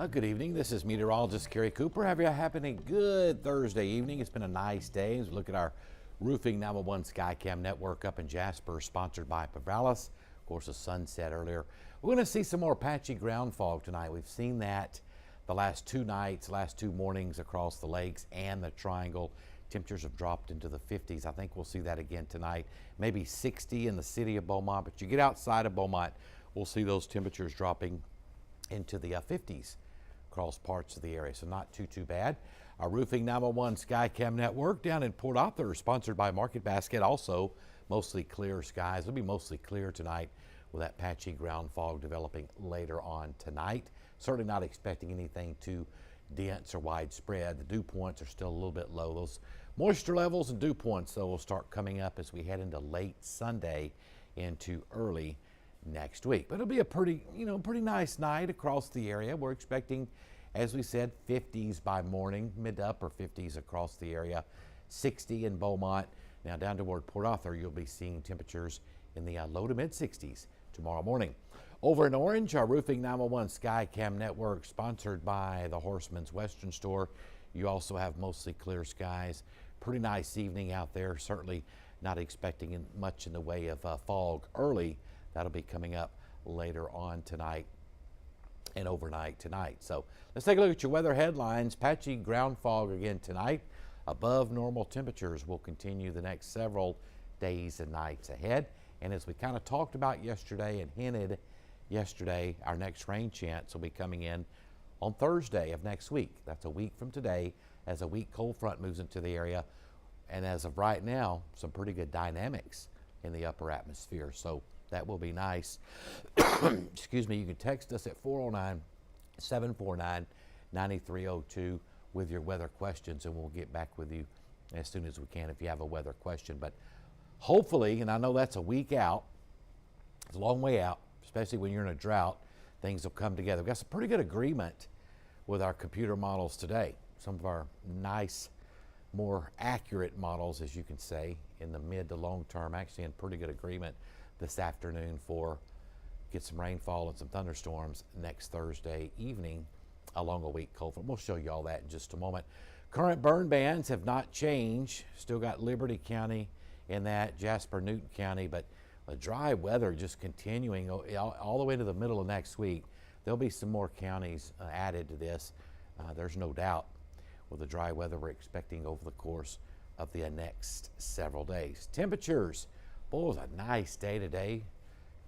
Good evening. This is meteorologist Kerry Cooper. Have you having a good Thursday evening? It's been a nice day as we look at our roofing 911 Skycam network up in Jasper, sponsored by Pavalis. Of course, the sun set earlier. We're going to see some more patchy ground fog tonight. We've seen that the last two nights, last two mornings across the lakes and the triangle. Temperatures have dropped into the 50s. I think we'll see that again tonight. Maybe 60 in the city of Beaumont, but you get outside of Beaumont, we'll see those temperatures dropping into the 50s across parts of the area, so not too bad. Our roofing 911 Skycam network down in Port Arthur, sponsored by Market Basket. Also mostly clear skies. It'll be mostly clear tonight with that patchy ground fog developing later on tonight. Certainly not expecting anything too dense or widespread. The dew points are still a little bit low. Those moisture levels and dew points, though, will start coming up as we head into late Sunday into early next week. But it'll be a pretty nice night across the area. We're expecting, as we said, 50s by morning, mid to upper 50s across the area, 60 in Beaumont. Now down toward Port Arthur, you'll be seeing temperatures in the low to mid 60s tomorrow morning. Over in Orange, our roofing 911 Skycam network, sponsored by the Horseman's Western Store. You also have mostly clear skies. Pretty nice evening out there. Certainly not expecting much in the way of fog early. That'll be coming up later on tonight and overnight tonight. So let's take a look at your weather headlines. Patchy ground fog again tonight. Above normal temperatures will continue the next several days and nights ahead. And as we kind of talked about yesterday and hinted yesterday, our next rain chance will be coming in on Thursday of next week. That's a week from today as a weak cold front moves into the area. And as of right now, some pretty good dynamics in the upper atmosphere. So that will be nice. Excuse me. You can text us at 409-749-9302 with your weather questions, and we'll get back with you as soon as we can if you have a weather question. But hopefully, and I know that's a week out, it's a long way out, especially when you're in a drought, things will come together. We've got some pretty good agreement with our computer models today. Some of our nice, more accurate models, as you can say, in the mid to long term, actually in pretty good agreement this afternoon for get some rainfall and some thunderstorms next Thursday evening along a weak cold front. We'll show you all that in just a moment. Current burn bans have not changed. Still got Liberty County in that, Jasper, Newton County, but the dry weather just continuing all the way to the middle of next week. There'll be some more counties added to this. There's no doubt with the dry weather we're expecting over the course of the next several days. Temperatures. Boy, it was a nice day today.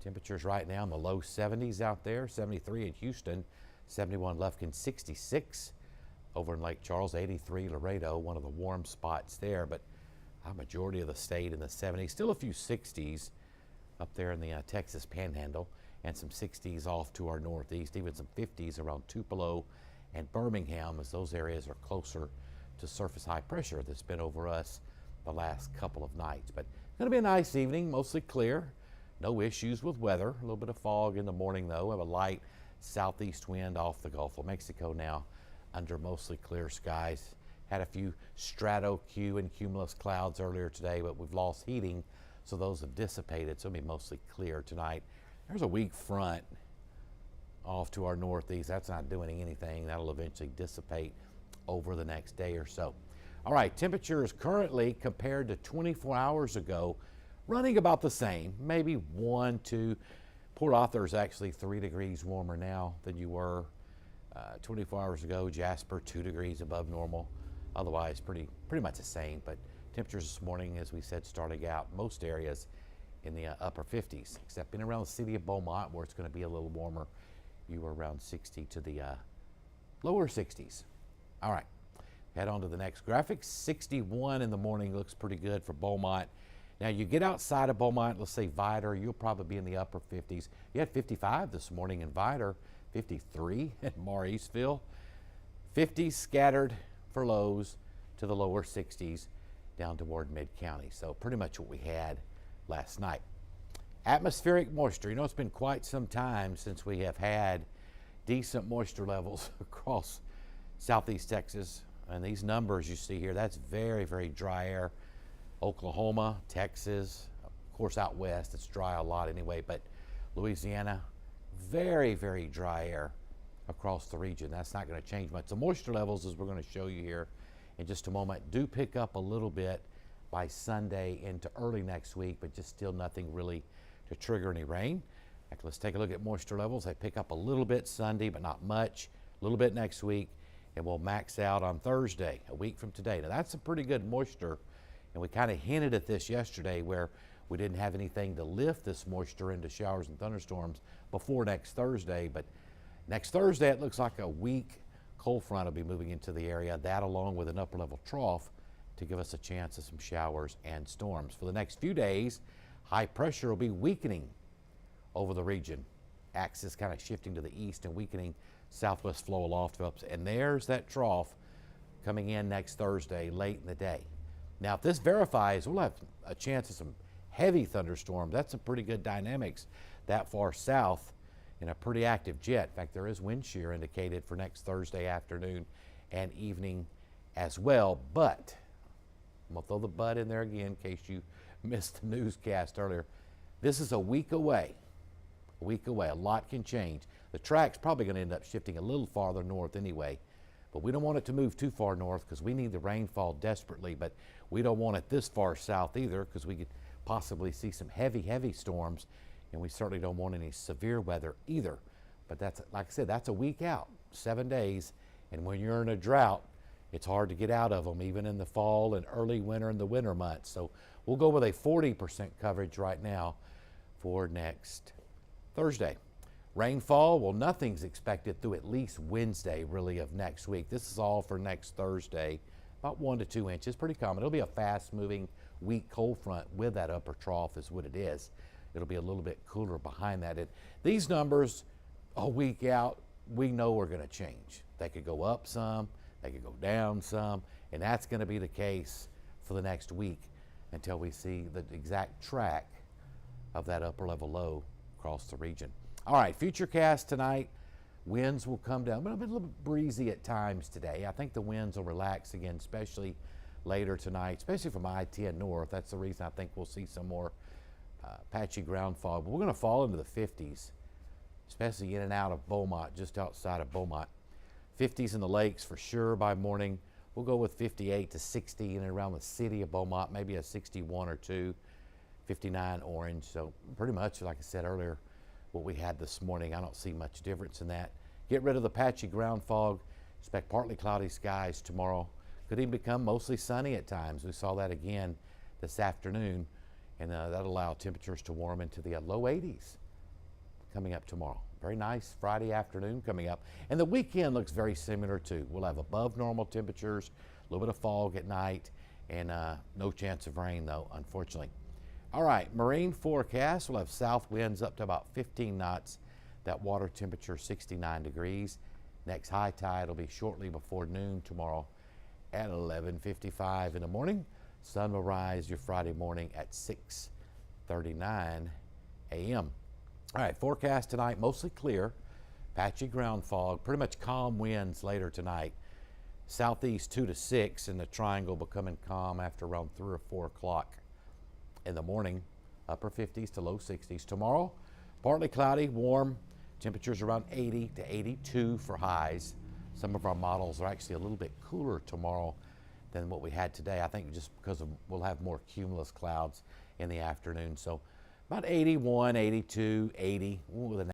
Temperatures right now in the low 70s out there, 73 in Houston, 71 Lufkin, 66 over in Lake Charles, 83 Laredo, one of the warm spots there, but a majority of the state in the 70s. Still a few 60s up there in the Texas Panhandle, and some 60s off to our northeast, even some 50s around Tupelo and Birmingham, as those areas are closer to surface high pressure that's been over us the last couple of nights. But it's going to be a nice evening, mostly clear. No issues with weather. A little bit of fog in the morning, though. We have a light southeast wind off the Gulf of Mexico now under mostly clear skies. Had a few strato Q and cumulus clouds earlier today, but we've lost heating, so those have dissipated. So it'll be mostly clear tonight. There's a weak front off to our northeast. That's not doing anything. That'll eventually dissipate over the next day or so. All right, temperatures currently compared to 24 hours ago, running about the same, maybe 1, 2. Port Arthur is actually 3 degrees warmer now than you were 24 hours ago. Jasper, 2 degrees above normal. Otherwise, pretty much the same. But temperatures this morning, as we said, starting out most areas in the upper 50s, except in around the city of Beaumont, where it's going to be a little warmer. You were around 60 to the lower 60s. All right. Head on to the next graphic. 61 in the morning looks pretty good for Beaumont. Now you get outside of Beaumont, let's say Vidor, you'll probably be in the upper 50s. You had 55 this morning in Vidor, 53 in Mauriceville, 50s scattered for lows to the lower 60s down toward mid-county. So pretty much what we had last night. Atmospheric moisture. You know, it's been quite some time since we have had decent moisture levels across southeast Texas. And these numbers you see here, that's very, very dry air. Oklahoma, Texas, of course out west, it's dry a lot anyway, but Louisiana, very, very dry air across the region. That's not going to change much. The moisture levels, as we're going to show you here in just a moment, do pick up a little bit by Sunday into early next week, but just still nothing really to trigger any rain. Let's take a look at moisture levels. They pick up a little bit Sunday, but not much. A little bit next week, and we'll max out on Thursday, a week from today. Now that's a pretty good moisture, and we kind of hinted at this yesterday where we didn't have anything to lift this moisture into showers and thunderstorms before next Thursday, but next Thursday it looks like a weak cold front will be moving into the area, that along with an upper level trough to give us a chance of some showers and storms. For the next few days, high pressure will be weakening over the region. Axis kind of shifting to the east and weakening southwest flow aloft develops. And there's that trough coming in next Thursday late in the day. Now, if this verifies, we'll have a chance of some heavy thunderstorms. That's some pretty good dynamics that far south in a pretty active jet. In fact, there is wind shear indicated for next Thursday afternoon and evening as well. But I'm going to throw the but in there again in case you missed the newscast earlier. This is a week away. A week away. A lot can change. The track's probably going to end up shifting a little farther north anyway, but we don't want it to move too far north because we need the rainfall desperately, but we don't want it this far south either because we could possibly see some heavy storms, and we certainly don't want any severe weather either. But that's, like I said, that's a week out, 7 days, and when you're in a drought, it's hard to get out of them, even in the fall and early winter and the winter months. So we'll go with a 40% coverage right now for next Thursday. Rainfall, well, nothing's expected through at least Wednesday, really, of next week. This is all for next Thursday, about 1 to 2 inches, pretty common. It'll be a fast-moving, weak cold front with that upper trough is what it is. It'll be a little bit cooler behind that. These numbers, a week out, we know are going to change. They could go up some, they could go down some, and that's going to be the case for the next week until we see the exact track of that upper level low across the region. All right, futurecast tonight, winds will come down, but it'll be a little bit breezy at times today. I think the winds will relax again, especially later tonight, especially from I-10 north. That's the reason I think we'll see some more patchy ground fog. But we're going to fall into the 50s, especially in and out of Beaumont, just outside of Beaumont. 50s in the lakes for sure by morning. We'll go with 58 to 60 in and around the city of Beaumont, maybe a 61 or 2. 59 orange, so pretty much like I said earlier, what we had this morning. I don't see much difference in that. Get rid of the patchy ground fog. Expect partly cloudy skies tomorrow. Could even become mostly sunny at times. We saw that again this afternoon, and that'll allow temperatures to warm into the low 80s coming up tomorrow. Very nice Friday afternoon coming up, and the weekend looks very similar too. We'll have above normal temperatures, a little bit of fog at night, and no chance of rain though, unfortunately. All right, marine forecast, we'll have south winds up to about 15 knots. That water temperature 69 degrees. Next high tide will be shortly before noon tomorrow at 11:55 in the morning. Sun will rise your Friday morning at 6:39 a.m. All right, forecast tonight, mostly clear. Patchy ground fog, pretty much calm winds later tonight. Southeast 2 to 6 and the triangle becoming calm after around 3 or 4 o'clock. In the morning, upper 50s to low 60s. Tomorrow, partly cloudy, warm, temperatures around 80 to 82 for highs. Some of our models are actually a little bit cooler tomorrow than what we had today. I think just because we'll have more cumulus clouds in the afternoon. So about 81, 82, 80 with a